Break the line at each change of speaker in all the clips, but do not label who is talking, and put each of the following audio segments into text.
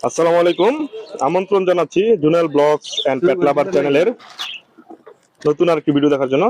আসসালামু আলাইকুম। আমন্ত্রণ জানাচ্ছি জুনেল ব্লগস এন্ড পেট লাভার চ্যানেলের নতুন আর কি ভিডিও দেখার জন্য।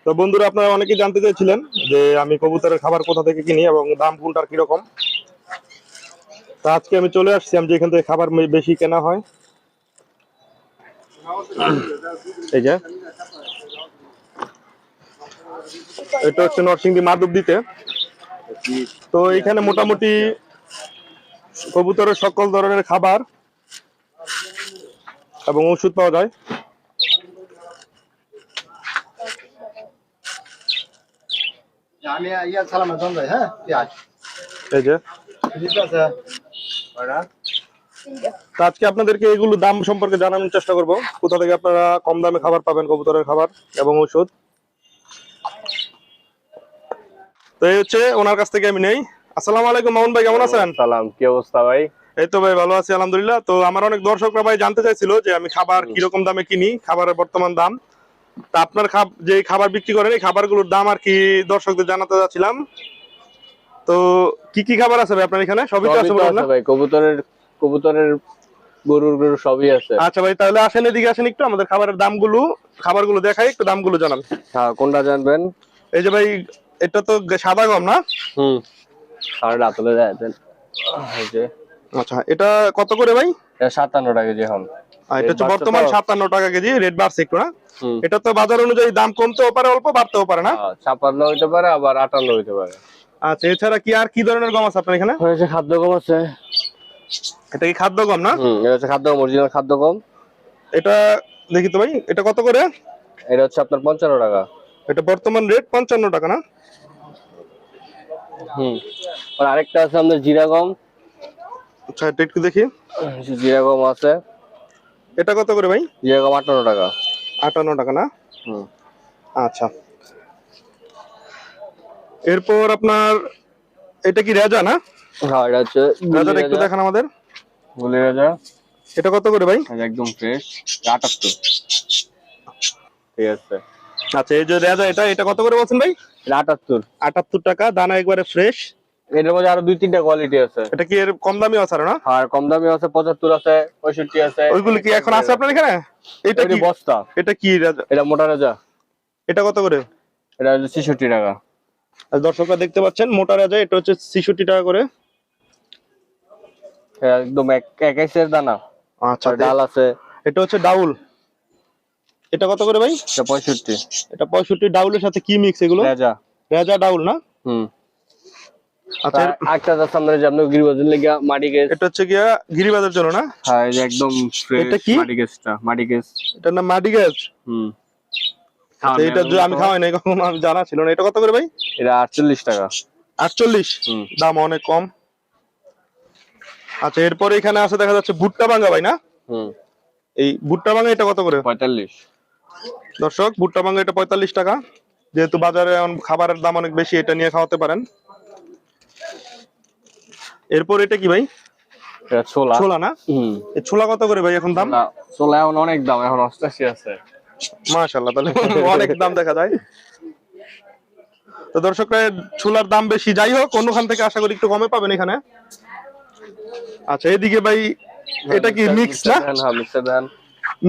তো বন্ধুরা, আপনারা অনেকেই জানতে চাইছিলেন যে আমি কবুতরের খাবার কোথা থেকে কিনি এবং দাম কোনটার কিরকম। তো আজকে আমি চলে আসছি আমি যেখান থেকে খাবার বেশি কেনা হয়। এই যে এটা হচ্ছে নরসিংদী মাধবদীতে। তো এখানে মোটামুটি কবুতরের সকল ধরনের খাবার এবং ওষুধ পাওয়া যায়। এই যে তো আজকে আপনাদেরকে এগুলো দাম সম্পর্কে জানানোর চেষ্টা করব, কোথা থেকে আপনারা কম দামে খাবার পাবেন, কবুতরের খাবার এবং ওষুধ। তো এই হচ্ছে ওনার কাছ থেকে আমি নেই। আসসালামু আলাইকুম মামুন ভাই, কেমন আছেন?
সালাম, কি অবস্থা ভাই?
এই তো ভাই ভালো আছি আলহামদুলিল্লাহ। তো আমার অনেক দর্শকরা ভাই জানতে চাইছিল যে আমি খাবার কিরকম দামে কিনি, খাবারের বর্তমান দাম। তা আপনার যে খাবার বিক্রি করেন এই খাবারগুলোর দাম আর কি দর্শকদের জানাতে চাচ্ছিলাম। তো কি কি খাবার আছে ভাই আপনার এখানে? সবই তো আছে বলুন না
ভাই, কবুতরের কবুতরের গরুর সবই আছে।
আচ্ছা ভাই, তাহলে আসেন এদিকে আসেন, একটু আমাদের খাবারগুলো দেখাই, একটু দামগুলো জানান।
হ্যাঁ, কোনটা জানবেন?
এই যে ভাই, এটা তো সাদা গম না?
আর রাতলে যাচ্ছেন। এই যে
আচ্ছা, এটা কত করে ভাই?
এটা 57 টাকা কেজি এখন।
এটা হচ্ছে বর্তমান 57 টাকা কেজি, রেট বাড়ছে একটু না? এটা তো বাজার অনুযায়ী দাম কমতেও পারে, অল্প বাড়তেও পারে না?
56 হইতে পারে, আবার 58 হইতে পারে।
আচ্ছা, এছাড়া কি আর কি ধরনের গম আছে আপনার এখানে?
হয়েছে খাদ্য গম আছে।
এটা কি খাদ্য গম না?
এটা হচ্ছে খাদ্য গম, অরিজিনাল খাদ্য গম।
এটা দেখি তো ভাই, এটা কত করে?
এটা হচ্ছে আপনার 55 টাকা।
এটা বর্তমান রেট 55 টাকা না?
আর আরেকটা আছে আমাদের জিরা গম।
আচ্ছা, এটা একটু দেখি।
জিরা গম আছে।
এটা কত করে ভাই?
জিরা গম 58 টাকা।
58 টাকা না? আচ্ছা, এরপর আপনার এটা কি রেজা না?
হ্যাঁ, এটা হচ্ছে
রেজাটা একটু দেখান আমাদের।
গুলি রাজা।
এটা কত করে ভাই?
একদম ফ্রেশ 78। ঠিক আছে।
আচ্ছা, এই যে রেজা, এটা কত করে বলছেন ভাই?
78।
78 টাকা, দানা একবারে ফ্রেশ।
এর মধ্যে আরো 2-3টা কোয়ালিটি আছে।
এটা কি এর কম দামি আছে না?
আর কম দামি আছে, 75 আছে, 65 আছে।
ওইগুলো কি এখন আছে আপনার এখানে? এটা কি
বস্তা?
এটা কি রেজা?
এটা মোটা রাজা।
এটা কত করে?
এটা হচ্ছে 66 টাকা।
আর দর্শকরা দেখতে পাচ্ছেন মোটা রেজা, এটা হচ্ছে 66 টাকা করে।
একদম একাইশের দানা।
আচ্ছা,
ডাল আছে।
এটা হচ্ছে ডাউল। এটা কত করে ভাই?
এটা 65।
এটা 65। ডাউলের সাথে কি মিক্স এগুলো?
রাজা।
রেজা ডাউল না? আচ্ছা,
একটা আছে আমাদের যে আপনি গিরিবাজের লাগা মাটি গ্যাস।
এটা হচ্ছে গিয়া গিরিবাজের জন্য না?
হ্যাঁ, এই যে একদম ফ্রেশ
এটা কি?
মাটি গ্যাস।
এটা না মাটি গ্যাস? আচ্ছা, এটা যে আমি খাওয়াই নাই কখনো, আমি জানা ছিল না। এটা কত করে ভাই?
এটা 48 টাকা।
48? দাম অনেক কম। আচ্ছা, এরপর এখানে আছে দেখা যাচ্ছে ভুট্টা ভাঙা ভাই না? এই ভুট্টা ভাঙা এটা কত করে?
45।
দর্শক, ভুট্টা ভাঙা এটা 45 টাকা। যেহেতু বাজারে এখন খাবারের দাম অনেক বেশি, এটা নিয়ে খাওয়াতে পারেন। এরপর এটা কি ভাই?
এটা ছোলা
না? এই ছোলা কত করে ভাই এখন দাম?
ছোলা এখন অনেক দাম, এখন 88 আছে।
মাশাআল্লাহ, তাহলে অনেক দাম দেখা যায়। তো দর্শকরা, ছোলার দাম বেশি, যাই হোক অন্যখান থেকে আশা করি একটু কমে পাবেন এখানে। আচ্ছা, এদিকে ভাই এটা কি মিক্স না?
হ্যাঁ, মিক্সার ধান।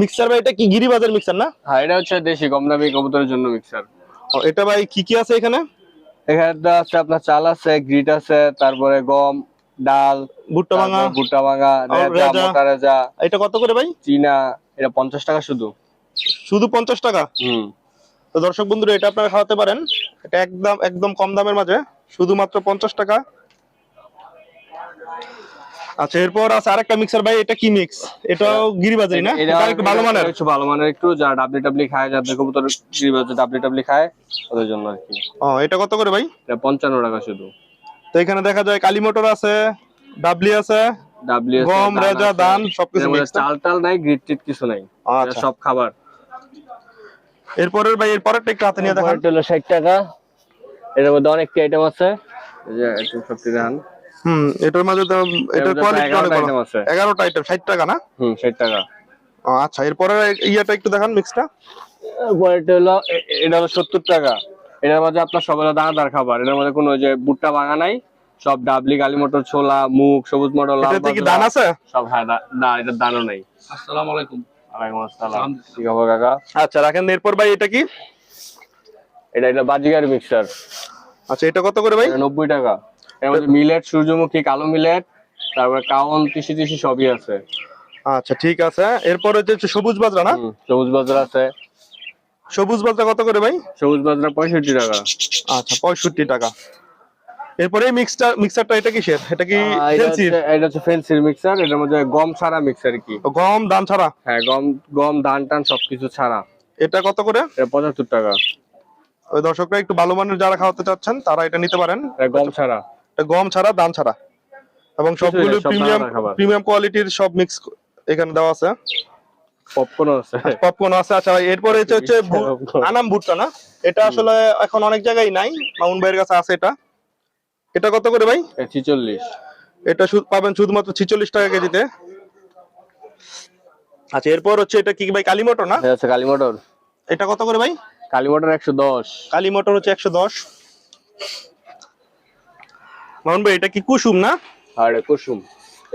মিক্সার ভাই, এটা কি গিরিবাজের মিক্সার না?
হ্যাঁ, এটা হচ্ছে দেশি কম দামি কবুতরের জন্য মিক্সার।
এটা ভাই কি কি আছে এখানে?
এখানে আছে আপনার চাল আছে, গ্রিট আছে, তারপরে গম, ডাল,
ভুট্টা ভাঙা,
রেজা, মোটা রেজা।
এটা কত করে ভাই?
চীনা। এটা 50 টাকা শুধু
50 টাকা? তো দর্শক বন্ধুরা, এটা আপনারা খাওয়াতে পারেন। এটা একদম কম দামের মাঝে, শুধুমাত্র 50 টাকা। আচ্ছা, এরপর আছে আরেকটা মিক্সার ভাই, এটা কি মিক্স? এটাও গিরিবাজারি না? এটা একটু ভালো মানের।
ভালো মানের, একটু যারা ডাবলি খায়, যাদের কবুতর গিরিবাজে ডাবলি খায়, ওদের জন্য আর কি।
এটা কত করে ভাই?
এটা 55 টাকা শুধু।
তো এখানে দেখা যায় কালী মোটর আছে, ডাবলি আছে, গম, রেজা, দান সবকিছু মিক্স।
চাল নাই, গ্রিট টিট কিছু নাই, সব খাবার।
এরপরের ভাই, এরপরেরটা একটু হাতে নিয়ে দেখান।
এটা হলো 60 টাকা। এর মধ্যে অনেক আইটেম আছে, এই যে একটু সবটি দেখান।
এটার মাঝে তো এটার কোয়ালিটি অনেক ভালো আছে। 11টা আইটেম 60 টাকা না?
60 টাকা।
আচ্ছা, এরপরে ইয়াটা একটু দেখান, মিক্সটা।
এটা হলো 70 টাকা। এটার মধ্যে আপনার সব দানাদার খাবার, এটার মধ্যে কোনো যে ভুট্টা ভাঙা নাই, সব ডাবলি, কালী মটর, ছোলা, মুগ, সবুজ মটর, লাল
এটাতে কি
বাজরা,
দান আছে?
সব। হ্যাঁ, না এটার দানও নেই।
আসসালামু আলাইকুম।
ওয়ালাইকুম আসসালাম। কি খবর কাকা?
আচ্ছা রাখেন। এরপর ভাই এটা কি?
এটা বাজিগার মিক্সার।
আচ্ছা এটা কত করে ভাই?
এটা 90 টাকা। এর মধ্যে মিলেট, সূর্যমুখী, কালো মিলেট, তারপরে কাউন, তিসি তিসি সবই আছে।
আচ্ছা ঠিক আছে। এরপর হচ্ছে সবুজ বাজরা না?
সবুজ বাজরা আছে।
সবুজ বাজরা কত করে ভাই?
সবুজ বাজরা 65 টাকা।
আচ্ছা 65 টাকা। এরপরে মিক্সারটা এটা কিসের? এটা কি ফেন্সির?
এটা হচ্ছে ফেন্সির মিক্সার। এটার মধ্যে গম ছাড়া মিক্সার কি।
গম ধান ছাড়া?
হ্যাঁ, গম ধান টান সবকিছু ছাড়া।
এটা কত করে?
এটা 75 টাকা।
ওই দর্শকরা একটু ভালো মানের যারা খাওয়াতে চাচ্ছেন তারা এটা নিতে পারেন।
এটা গম ছাড়া।
এটা গম ছাড়া, ধান ছাড়া, এবং সবগুলো
সব
প্রিমিয়াম
দানাদার খাবার।
প্রিমিয়াম কোয়ালিটির সব মিক্স এখানে দেওয়া আছে।
পপকর্ন আছে।
পপকর্ন আছে। আচ্ছা ভাই এরপরে হচ্ছে আনাম ভুট্টা না? এটা আসলে এখন অনেক জায়গায় নাই, মামুন ভাইয়ের কাছে আছে এটা। এটা কত করে ভাই?
46।
এটা পাবেন শুধুমাত্র 46 টাকা কেজিতে। আচ্ছা এরপর হচ্ছে এটা কি ভাই? কালী মটর না?
এটা হচ্ছে কালী মটর।
এটা কত করে ভাই?
কালী মটর 110।
কালী মটর হচ্ছে 110। মামুন ভাই এটা কি কুসুম না?
আর এটা কুসুম।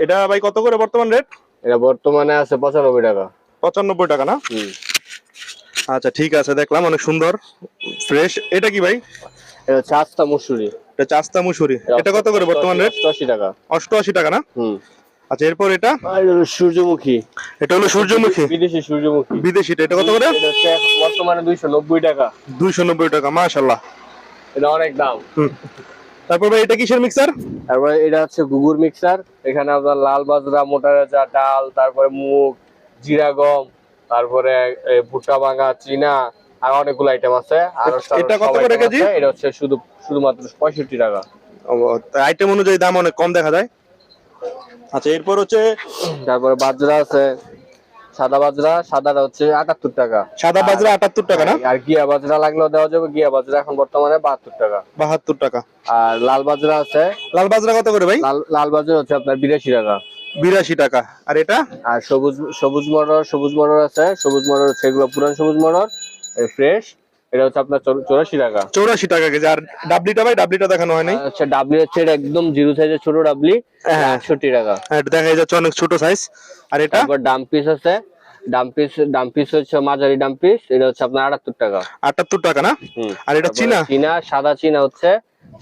এটা ভাই কত করে বর্তমান রেট?
এটা বর্তমানে আছে 95 টাকা।
95 টাকা না? আচ্ছা ঠিক আছে, দেখলাম অনেক সুন্দর ফ্রেশ। এটা কি ভাই?
এটা হচ্ছে আস্তা মুসুরি।
এটা চাস্তা মুসুরি। এটা কত করে বর্তমান রেট?
88 টাকা।
88 টাকা না? আচ্ছা এরপর এটা?
আর এটা হলো সূর্যমুখী।
এটা হলো সূর্যমুখী,
বিদেশি সূর্যমুখী।
বিদেশিটা। এটা কত করে?
এটা হচ্ছে বর্তমানে 290 টাকা।
290 টাকা, মাশাআল্লাহ।
এটা অনেক দাম।
তারপর ভাই এটা কিসের মিক্সার?
তারপরে এটা হচ্ছে গুগুর মিক্সার। এখানে আপনার লাল বাজরা, মোটা রাজা, ডাল, তারপরে মুগ, জিরা গম, তারপরে ভুট্টা ভাঙা, চীনা, আর অনেকগুলো আইটেম আছে। আর
এটা কত করে কেজি?
এটা হচ্ছে শুধুমাত্র 65 টাকা।
আইটেম অনুযায়ী দাম অনেক কম দেখা যায়। আচ্ছা এরপর হচ্ছে
তারপরে বাজরা আছে, সাদা বাজরা। সাদাটা হচ্ছে 78 টাকা।
সাদা বাজরা 78 টাকা না?
আর গিয়া বাজরা লাগলেও দেওয়া যাবে। গিয়া বাজরা এখন বর্তমানে 72 টাকা।
72 টাকা।
আর লাল বাজরা আছে।
লাল বাজরা কত করে ভাই?
লাল বাজরা হচ্ছে আপনার 82 টাকা।
82 টাকা। আর এটা?
আর সবুজ মটর আছে। সবুজ মটর হচ্ছে এগুলো পুরান সবুজ মটর, ফ্রেশ। এটা হচ্ছে আপনার 84 টাকা।
84 টাকা কেজি। আর ডাবলিটা ভাই? ডাবলিটা দেখানো হয় নাই।
আচ্ছা ডাবলি হচ্ছে এটা একদম জিরো সাইজের ছোট ডাবলি, 68 টাকা।
এটা দেখা যাচ্ছে অনেক ছোট সাইজ। আর এটা?
তারপর ডাম্পিস আছে। ডাম্পিস হচ্ছে মাঝারি ডাম্পিস। এটা হচ্ছে আপনার 78 টাকা।
78 টাকা না? আর এটা চীনা?
সাদা চীনা হচ্ছে,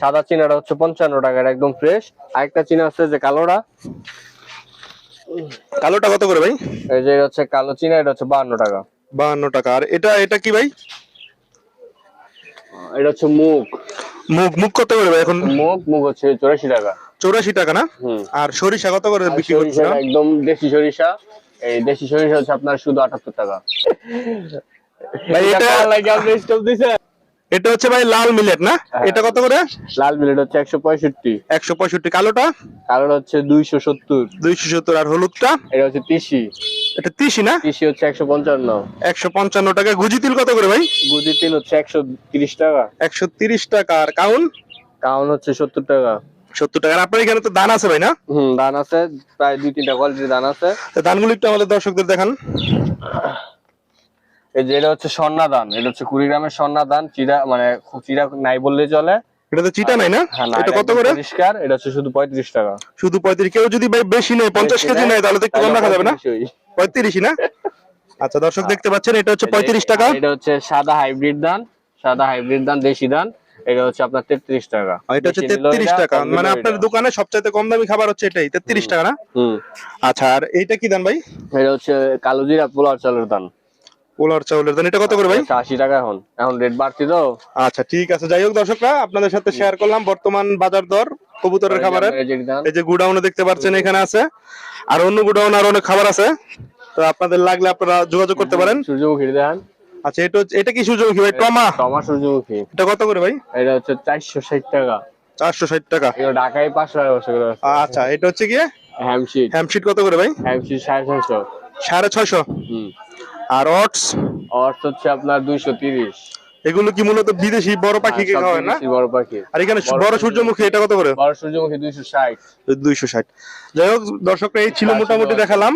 সাদা চীনাটা হচ্ছে 55 টাকা, এটা একদম ফ্রেশ। আরেকটা চীনা আছে যে কালোটা।
কালোটা কত করে ভাই?
এই যে এটা হচ্ছে কালো চীনা, এটা হচ্ছে 52 টাকা।
52 টাকা। আর এটা কি ভাই?
এটা হচ্ছে মুগ।
মুগ কত করে ভাই এখন?
মুগ হচ্ছে 84 টাকা।
84 টাকা না? আর সরিষা কত করে বিক্রি করছেন?
একদম দেশি সরিষা। এই দেশি সরিষা হচ্ছে আপনার শুধু 78 টাকা।
ভাই এটা
লাগে আপনি স্টপ দিছেন।
এটা হচ্ছে ভাই লাল মিলেট না? এটা কত করে?
লাল মিলেট হচ্ছে 165।
165। কালোটা?
কালোটা হচ্ছে 270।
270। আর হলুদটা?
এটা হচ্ছে তিসি।
এটা তিসি না?
তিসি হচ্ছে 155।
155 টাকা। গুজি তিল কত করে ভাই?
গুজি তিল হচ্ছে 130 টাকা।
130 টাকা। আর
কাউন হচ্ছে 70 টাকা।
70 টাকা। আর আপনার এখানে তো দান আছে ভাই না?
দান আছে, প্রায় 2-3টা কোয়ালিটির দান আছে।
তো দানগুলো একটু আমাদের দর্শকদের দেখান।
এই যে এটা হচ্ছে স্বর্ণা দান। এটা হচ্ছে 20 গ্রামের স্বর্ণা দান। চিরা মানে চিরা নাই বললেই চলে।
এটা তো চিটা নাই না? এটা কত করে?
পরিষ্কার। এটা হচ্ছে শুধু 35 টাকা।
শুধু 35। কেউ যদি ভাই বেশি নেয়, 50 কেজি নেয়, তাহলে তো একটু কম রাখা যাবে না? 35 না? আচ্ছা দর্শক দেখতে পাচ্ছেন এটা হচ্ছে 35 টাকা।
এটা হচ্ছে সাদা হাইব্রিড দান। সাদা হাইব্রিড দান, দেশি দান। এটা হচ্ছে আপনার 33 টাকা।
আর এটা হচ্ছে 33 টাকা। মানে আপনার দোকানে সবচাইতে কম দামি খাবার হচ্ছে এটাই, 33 টাকা না? আচ্ছা আর এইটা কি দান ভাই?
এটা হচ্ছে কালো জিরা পোলার চালের দান।
পোলার চাউলের দান। এটা কত করে ভাই?
80 টাকা। এখন রেট বাড়তি তো।
আচ্ছা ঠিক আছে। যাই হোক দর্শকরা, আপনাদের সাথে শেয়ার করলাম বর্তমান বাজার দর কবুতরের খাবারের। এই যে গুডাউনে দেখতে পাচ্ছেন এখানে আছে, আর অন্য গুডাউন আর অনেক খাবার আছে। তো আপনাদের লাগলে আপনারা যোগাযোগ করতে পারেন।
সূর্যমুখী দেন।
আচ্ছা এটা কি সূর্যমুখী ভাই? টমা
সূর্যমুখী।
এটা কত করে ভাই?
এটা হচ্ছে 460 টাকা।
460 টাকা।
এটা ঢাকায় 500 টাকা বসে করে।
আচ্ছা এটা হচ্ছে কি? হ্যামশিট কত করে ভাই?
হ্যামশিট 650।
650। আর অটস
হচ্ছে আপনার 230।
এগুলো কি মূলত বিদেশি বড় পাখিকে খাওয়ায় না?
বড় পাখি।
আর এখানে বড় সূর্যমুখী এটা কত করে?
বড় সূর্যমুখী 260।
260। যাই হোক দর্শকরা, এই ছিল মোটামুটি দেখালাম।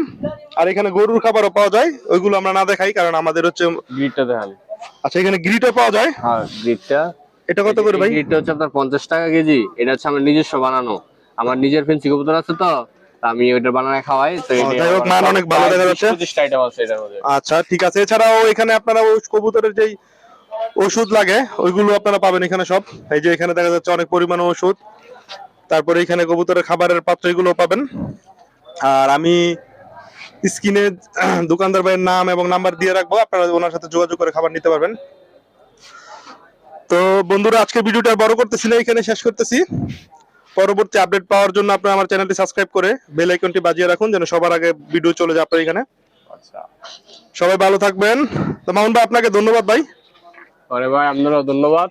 আর এখানে গরুর খাবারও পাওয়া যায়, ওইগুলো আমরা না দেখাই কারণ আমাদের হচ্ছে
গ্রিডটা দেখান।
আচ্ছা এখানে গ্রিটও পাওয়া যায়।
হ্যাঁ গ্রিডটা।
এটা কত করে ভাই?
এটা হচ্ছে আপনার 50 টাকা কেজি। এটা হচ্ছে আমার নিজস্ব বানানো, আমার নিজের ফেন্সি কবুতর আছে তো, আমি ওইটা বানায় খাওয়াই তো।
যাই হোক, মান অনেক ভালো দেখা যাচ্ছে।
25টা আইটেম আছে এটার মধ্যে।
আচ্ছা ঠিক আছে। এছাড়াও এখানে আপনারা ওই কবুতরের যেই ওষুধ লাগে ওইগুলো আপনারা পাবেন এখানে সব। এই যে এখানে দেখা যাচ্ছে অনেক পরিমাণ ওষুধ, তারপরে এখানে কবুতরের খাবারের পাত্র এগুলো পাবেন। আর আমি স্ক্রিনে দোকানদার ভাইয়ের নাম এবং নাম্বার দিয়ে রাখবো, আপনারা ওনার সাথে যোগাযোগ করে খাবার নিতে পারবেন। তো বন্ধুরা, আজকে ভিডিওটা বড় করতেছি না, এখানে শেষ করতেছি। পরবর্তী আপডেট পাওয়ার জন্য আপনারা আমার চ্যানেলটি সাবস্ক্রাইব করে বেল আইকনটি বাজিয়ে রাখুন, যেন সবার আগে ভিডিও চলে যায় আপনার এখানে।
আচ্ছা,
সবাই ভালো থাকবেন। তো মামুন ভাই, আপনাকে ধন্যবাদ ভাই।
আরে ভাই, আপনারাও ধন্যবাদ।